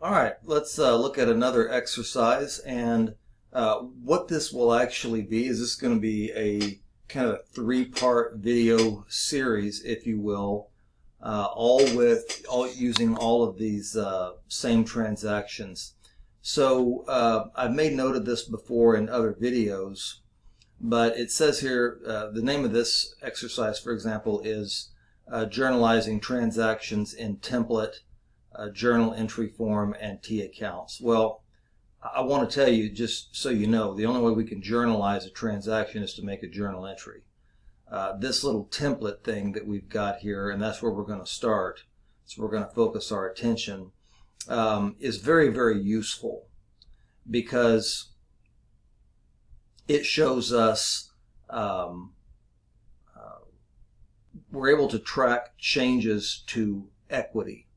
All right, let's look at another exercise, and what this will actually be is this going to be a kind of a three-part video series, if you will, all using all of these same transactions. So I've made note of this before in other videos, but it says here the name of this exercise, for example, is journalizing transactions in template, journal entry form, and T accounts. Well, I want to tell you, just so you know, the only way we can journalize a transaction is to make a journal entry. This little template thing that we've got here, and that's where we're going to start, so we're going to focus our attention, is very, very useful because it shows us we're able to track changes to equity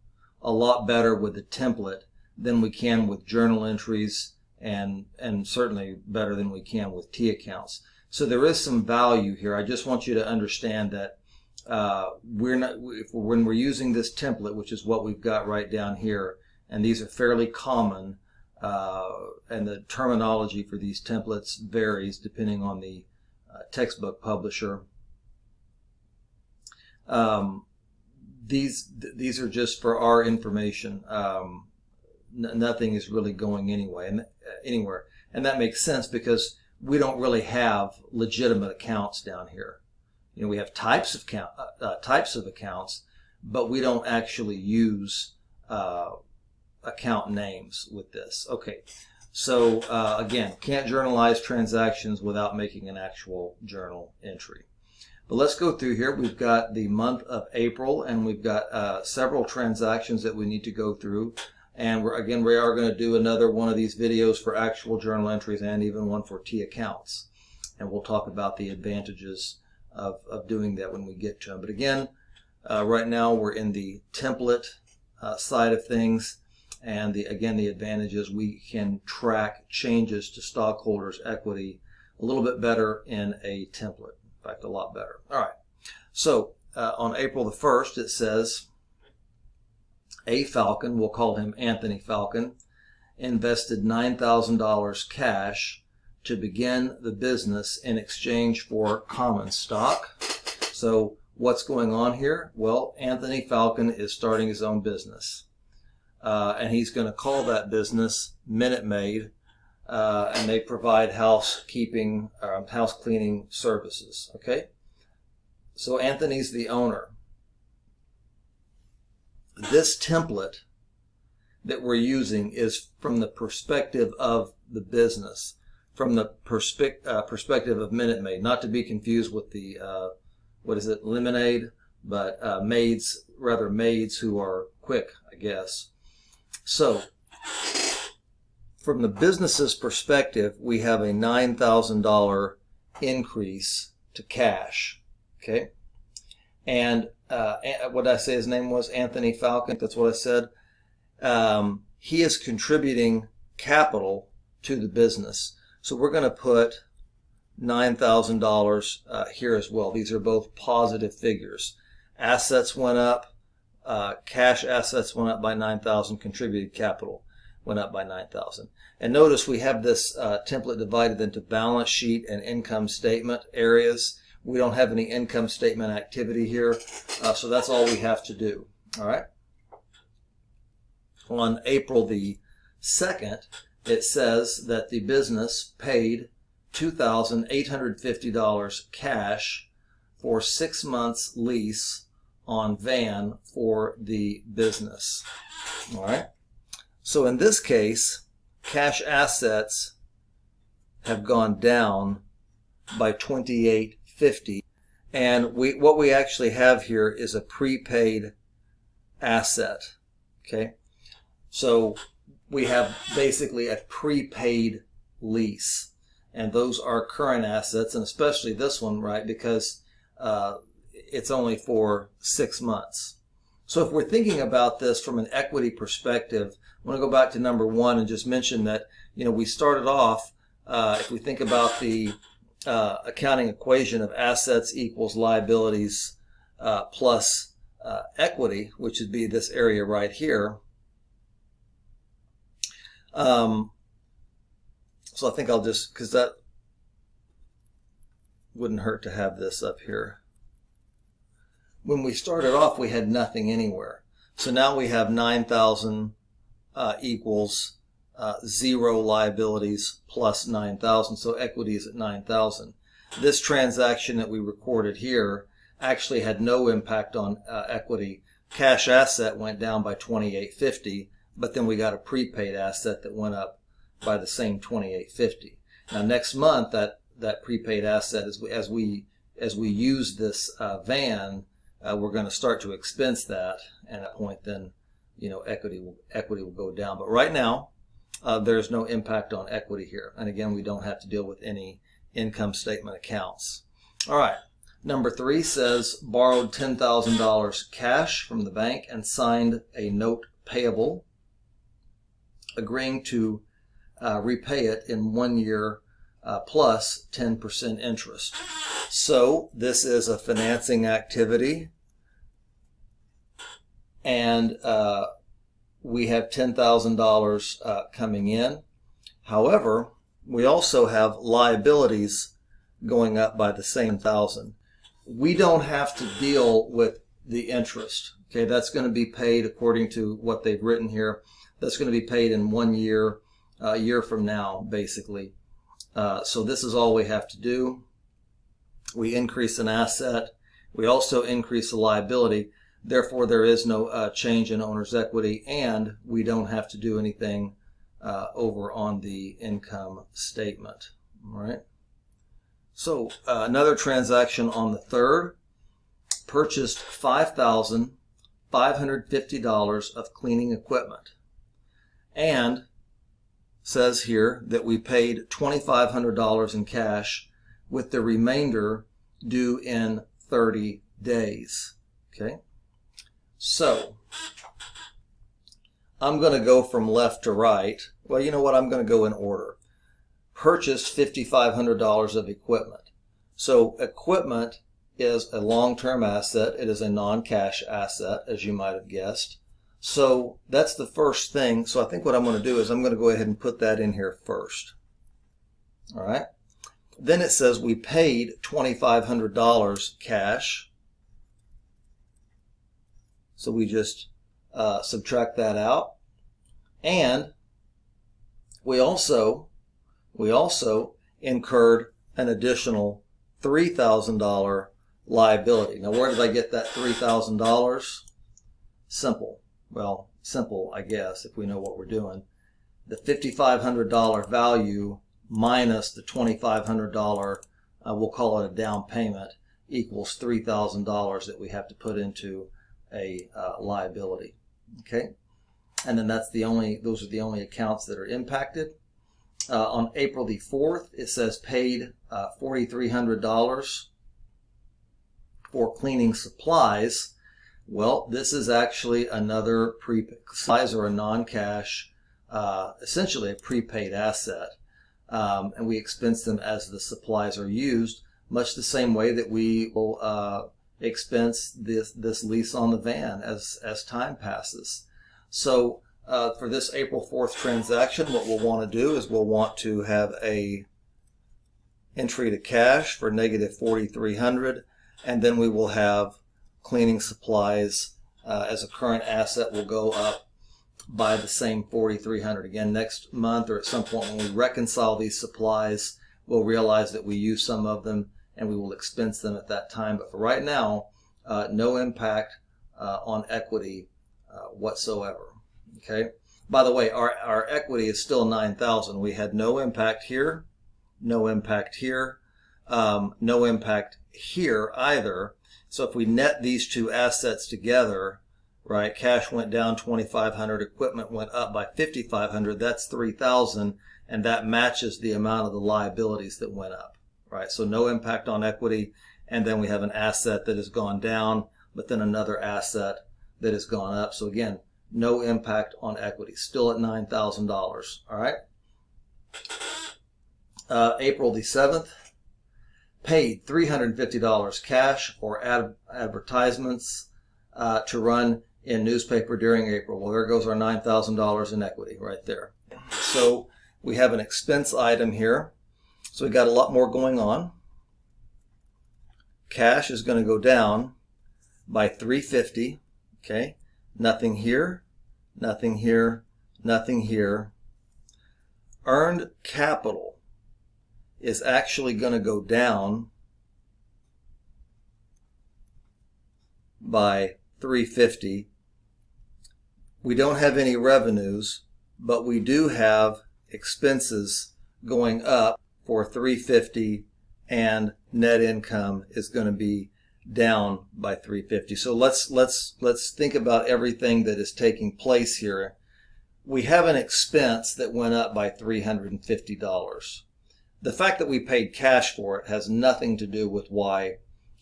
a lot better with the template than we can with journal entries, and certainly better than we can with T accounts. So there is some value here. I just want you to understand that when we're using this template, which is what we've got right down here, and these are fairly common, and the terminology for these templates varies depending on the textbook publisher. These are just for our information. Nothing is really going anywhere, and that makes sense because we don't really have legitimate accounts down here. You know, we have types of accounts, but we don't actually use account names with this. Okay, so again, can't journalize transactions without making an actual journal entry. But let's go through here. We've got the month of April, and we've got several transactions that we need to go through. And we are going to do another one of these videos for actual journal entries and even one for T accounts. And we'll talk about the advantages of doing that when we get to them. But again, right now we're in the template side of things. And the advantages, we can track changes to stockholders' equity a little bit better in a template. In fact, a lot better. All right. So on April the 1st, it says, A. Falcon, we'll call him Anthony Falcon, invested $9,000 cash to begin the business in exchange for common stock. So what's going on here? Well, Anthony Falcon is starting his own business. And he's going to call that business Minute Maid. And they provide house cleaning services. Okay, so Anthony's the owner. This template that we're using is from the perspective of the business, from the perspective of Minute Maid, not to be confused with the lemonade, but maids who are quick, I guess. So from the business's perspective, we have a $9,000 increase to cash. Okay, and what did I say his name was? Anthony Falcon. That's what I said. He is contributing capital to the business, so we're going to put $9,000 here as well. These are both positive figures. Assets went up. Cash assets went up by $9,000. Contributed capital went up by $9,000. And notice we have this template divided into balance sheet and income statement areas. We don't have any income statement activity here, so that's all we have to do. All right. On April the 2nd, it says that the business paid $2,850 cash for 6 months lease on van for the business. All right. So in this case, cash assets have gone down by $2,850, and what we actually have here is a prepaid asset. Okay, so we have basically a prepaid lease, and those are current assets, and especially this one, right, because it's only for 6 months. So if we're thinking about this from an equity perspective, I want to go back to number 1 and just mention that, you know, we started off, if we think about the accounting equation of assets equals liabilities plus equity, which would be this area right here, So I think I'll just, because that wouldn't hurt to have this up here. When we started off, we had nothing anywhere. So now we have 9,000 equals 0 liabilities plus 9,000. So equity is at 9,000. This transaction that we recorded here actually had no impact on equity. Cash asset went down by 2850, but then we got a prepaid asset that went up by the same 2850. Now next month, that prepaid asset, as we use this van, we're going to start to expense that, and at that point then, equity will go down. But right now, there's no impact on equity here, and again, we don't have to deal with any income statement accounts. All right. Number 3 says borrowed $10,000 cash from the bank and signed a note payable, agreeing to repay it in 1 year plus 10% interest. So this is a financing activity, and we have $10,000 coming in. However, we also have liabilities going up by the same $1,000. We don't have to deal with the interest. Okay, that's going to be paid according to what they've written here. That's going to be paid in 1 year, a year from now, basically. So this is all we have to do. We increase an asset. We also increase the liability. Therefore, there is no change in owner's equity, and we don't have to do anything over on the income statement. All right. So another transaction on the 3rd, purchased $5,550 of cleaning equipment, and says here that we paid $2,500 in cash with the remainder due in 30 days. Okay. So I'm going to go from left to right. Well, you know what? I'm going to go in order. Purchased $5,500 of equipment. So equipment is a long-term asset. It is a non-cash asset, as you might have guessed. So that's the first thing. So I think what I'm going to do is I'm going to go ahead and put that in here first. All right. Then it says we paid $2,500 cash. So we just subtract that out. And we also incurred an additional $3,000 liability. Now, where did I get that $3,000? Simple. Well, simple, I guess, if we know what we're doing. The $5,500 value minus the $2,500, we'll call it a down payment, equals $3,000 that we have to put into a liability. Okay, and then those are the only accounts that are impacted. On April the 4th, it says paid $4,300 for cleaning supplies. Well, this is actually another supplies are a non-cash, essentially a prepaid asset, and we expense them as the supplies are used, much the same way that we will expense this lease on the van as time passes. So for this April 4th transaction, what we'll want to do is we'll want to have a entry to cash for negative $4,300, and then we will have cleaning supplies as a current asset will go up by the same $4,300. Again, next month or at some point when we reconcile these supplies, we'll realize that we use some of them and we will expense them at that time. But for right now, no impact on equity whatsoever. Okay. By the way, our equity is still 9,000. We had no impact here, no impact here, no impact here either. So if we net these two assets together, right, cash went down 2,500, equipment went up by 5,500. That's 3,000, and that matches the amount of the liabilities that went up, right? So no impact on equity, and then we have an asset that has gone down, but then another asset that has gone up. So again, no impact on equity, still at $9,000. All right. April the 7th, paid $350 cash for advertisements to run in newspaper during April. Well, there goes our $9,000 in equity right there. so we have an expense item here. So we got a lot more going on. Cash is going to go down by $350. Okay, nothing here, nothing here, nothing here. Earned capital is actually going to go down by $350. We don't have any revenues, but we do have expenses going up for $350, and net income is going to be down by $350. So let's think about everything that is taking place here. We have an expense that went up by $350. The fact that we paid cash for it has nothing to do with why,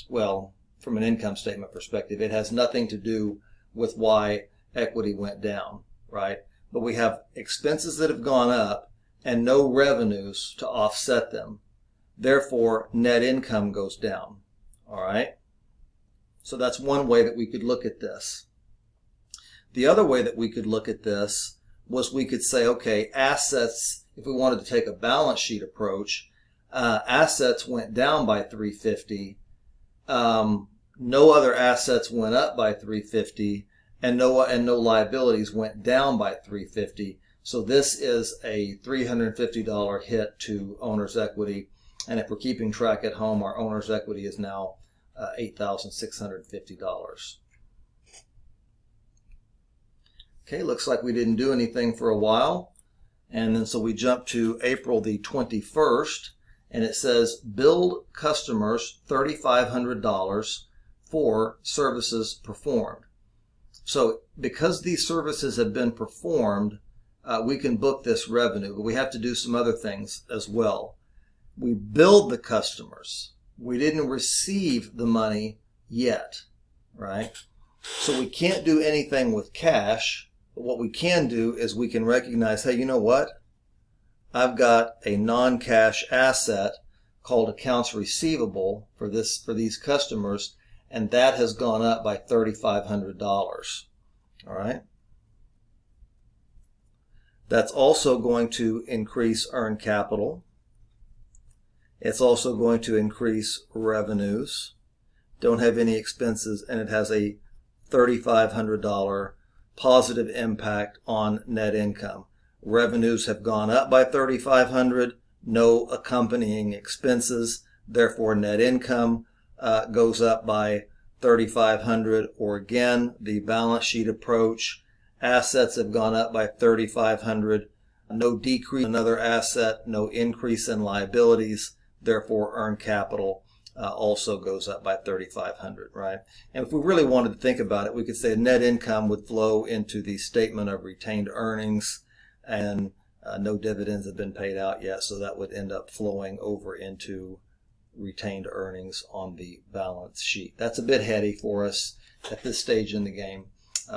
well, from an income statement perspective, it has nothing to do with why equity went down, right? But we have expenses that have gone up and no revenues to offset them. Therefore, net income goes down, all right? So that's one way that we could look at this. The other way that we could look at this was we could say, okay, assets, if we wanted to take a balance sheet approach, assets went down by $350. No other assets went up by $350, and no liabilities went down by $350. So this is a $350 hit to owner's equity. And if we're keeping track at home, our owner's equity is now $8,650. Okay, looks like we didn't do anything for a while. And then so we jump to April the 21st, and it says billed customers $3,500 for services performed. So because these services have been performed, we can book this revenue, but we have to do some other things as well. We billed the customers. We didn't receive the money yet, right? So we can't do anything with cash, but what we can do is we can recognize, hey, you know what? I've got a non-cash asset called accounts receivable for these customers, and that has gone up by $3,500. All right. That's also going to increase earned capital. It's also going to increase revenues. Don't have any expenses, and it has a $3,500 positive impact on net income. Revenues have gone up by $3,500, no accompanying expenses. Therefore, net income goes up by $3,500. Or again, the balance sheet approach, assets have gone up by $3,500. No decrease in another asset, no increase in liabilities. Therefore, earned capital also goes up by $3,500, right? And if we really wanted to think about it, we could say net income would flow into the statement of retained earnings, and no dividends have been paid out yet, so that would end up flowing over into retained earnings on the balance sheet. That's a bit heady for us at this stage in the game.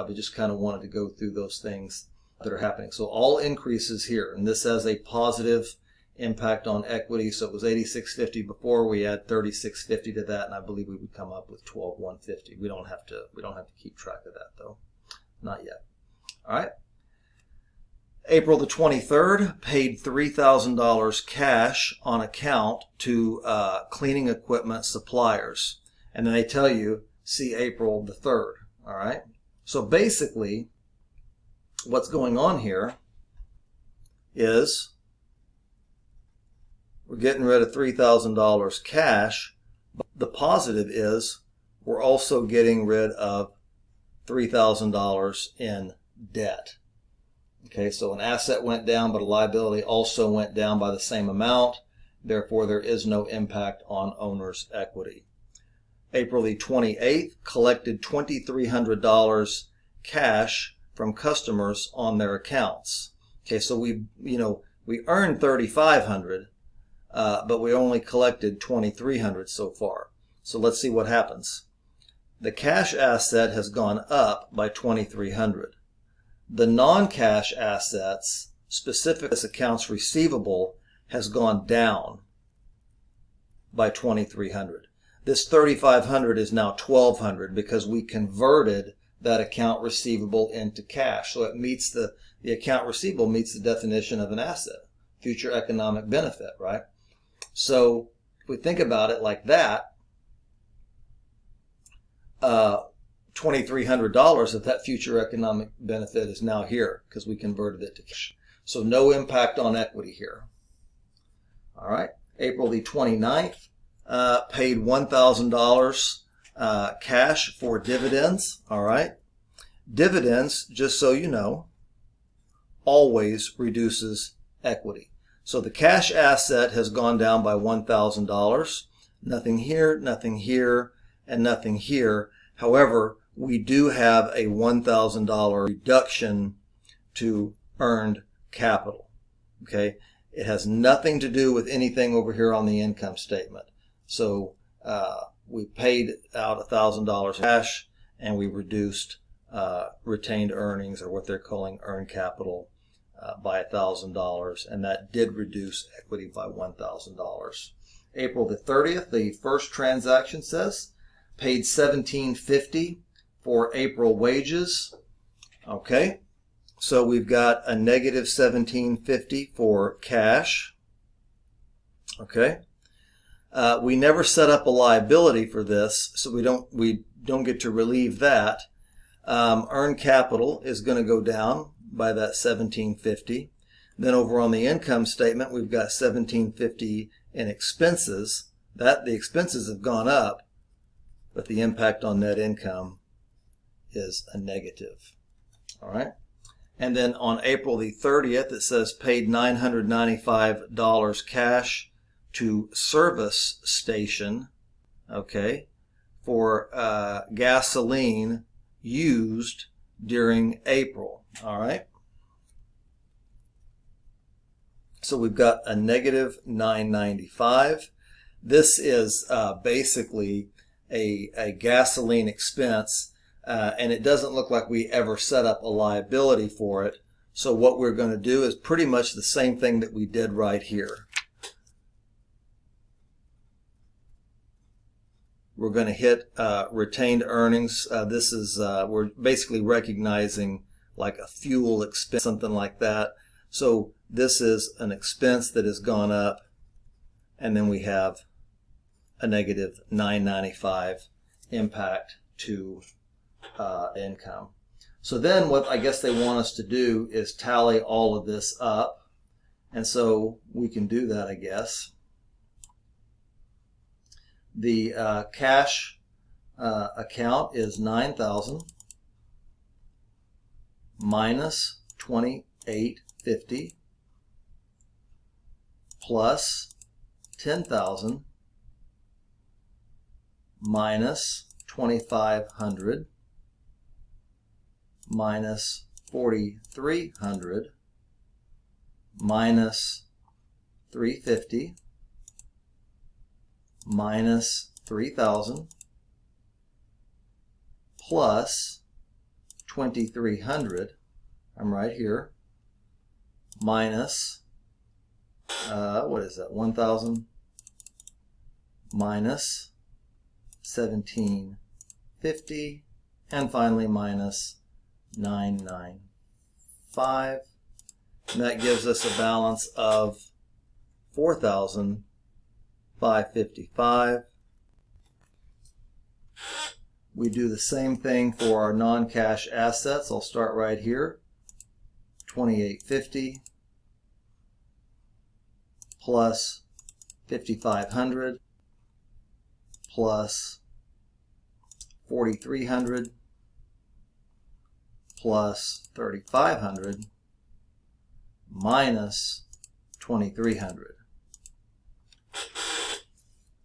We just kind of wanted to go through those things that are happening. So all increases here, and this has a positive impact on equity. So it was $86.50 before. We add $36.50 to that, and I believe we would come up with $12,150. We don't have to keep track of that though, not yet. All right. April the 23rd, paid $3,000 cash on account to cleaning equipment suppliers, and then they tell you see April the 3rd. All right. So basically, what's going on here is we're getting rid of $3,000 cash. But the positive is we're also getting rid of $3,000 in debt. Okay, so an asset went down, but a liability also went down by the same amount. Therefore, there is no impact on owner's equity. April the 28th, collected $2,300 cash from customers on their accounts. Okay, so we earned $3,500. But we only collected $2,300 so far. So let's see what happens. The cash asset has gone up by $2,300. The non-cash assets, specific as accounts receivable, has gone down by $2,300. This $3,500 is now $1,200 because we converted that account receivable into cash. So it meets the account receivable meets the definition of an asset, future economic benefit, right? So if we think about it like that, $2,300 of that future economic benefit is now here because we converted it to cash. So no impact on equity here. All right. April the 29th, paid $1,000 cash for dividends. All right. Dividends, just so you know, always reduces equity. So the cash asset has gone down by $1,000. Nothing here, nothing here, and nothing here. However, we do have a $1,000 reduction to earned capital. Okay. It has nothing to do with anything over here on the income statement. So we paid out $1,000 cash and we reduced retained earnings, or what they're calling earned capital, by $1,000, and that did reduce equity by $1,000. April the 30th, the first transaction says paid $1,750 for April wages. Okay. So we've got a negative $1,750 for cash. Okay. We never set up a liability for this, so we don't get to relieve that. Earned capital is going to go down by that $1,750. Then over on the income statement, we've got $1,750 in expenses. The expenses have gone up, but the impact on net income is a negative. All right. And then on April the 30th, it says paid $995 cash to service station, okay, for gasoline used during April. All right. So we've got a negative $995. This is basically a gasoline expense. And it doesn't look like we ever set up a liability for it. So what we're going to do is pretty much the same thing that we did right here. We're going to hit retained earnings. This is, we're basically recognizing like a fuel expense, something like that. So this is an expense that has gone up, and then we have a negative $995 impact to income. So then what I guess they want us to do is tally all of this up, and so we can do that, I guess. The cash account is $9,000 minus $2,850 plus $10,000 minus $2,500 minus $4,300 minus $350 minus $3,000 plus $2,300, I'm right here, minus what is that, 1,000 minus 1,750, and finally minus 995, and that gives us a balance of 4,555. We do the same thing for our non-cash assets. I'll start right here. 2,850 plus 5,500 plus 4,300 plus 3,500 minus 2,300.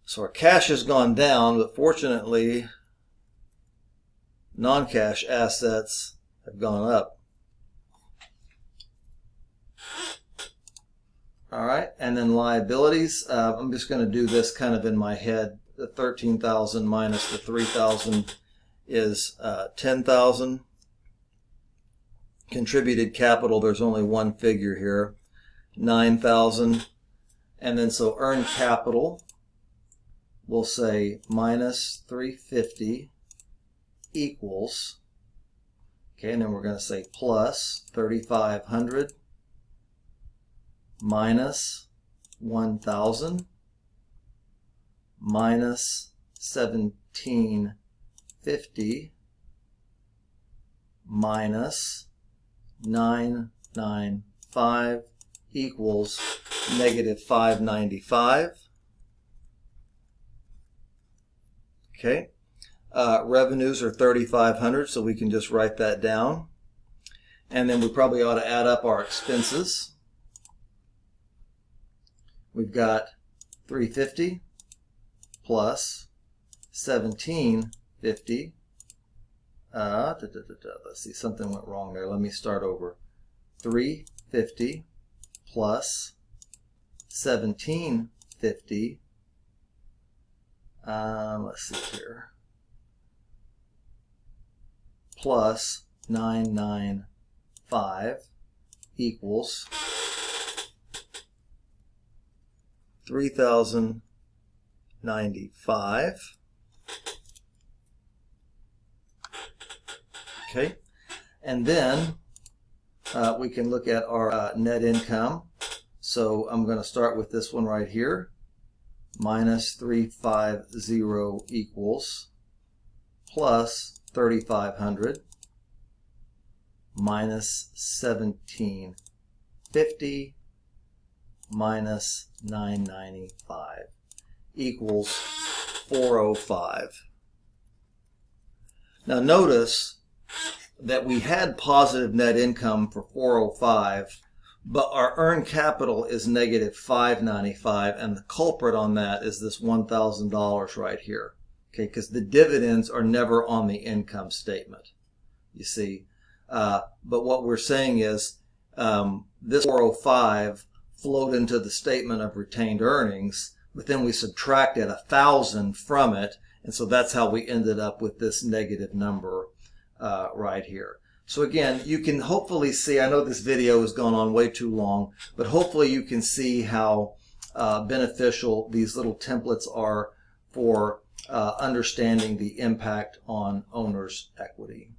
So our cash has gone down, but fortunately non-cash assets have gone up. All right, and then liabilities. I'm just going to do this kind of in my head. The 13,000 minus the 3,000 is 10,000. Contributed capital, there's only one figure here, 9,000. And then so earned capital, we'll say minus 350 equals Okay, and then we're going to say plus 3,500 minus 1,000 minus 1,750 minus 995 equals negative 595. Okay, revenues are 3,500, so we can just write that down. And then we probably ought to add up our expenses. We've got 350 plus 1,750. Let's see, something went wrong there. Let me start over. 350 plus 1,750. Let's see here. Plus 995 equals 3,095. Okay, and then we can look at our net income. So I'm going to start with this one right here. Minus 350 equals plus 3,500 minus 1,750 minus 995 equals 405. Now notice that we had positive net income for 405, but our earned capital is negative 595, and the culprit on that is this $1,000 right here. Okay, because the dividends are never on the income statement, you see. But what we're saying is this 405 flowed into the statement of retained earnings, but then we subtracted 1,000 from it, and so that's how we ended up with this negative number right here. So again, you can hopefully see, I know this video has gone on way too long, but hopefully you can see how beneficial these little templates are for understanding the impact on owner's equity.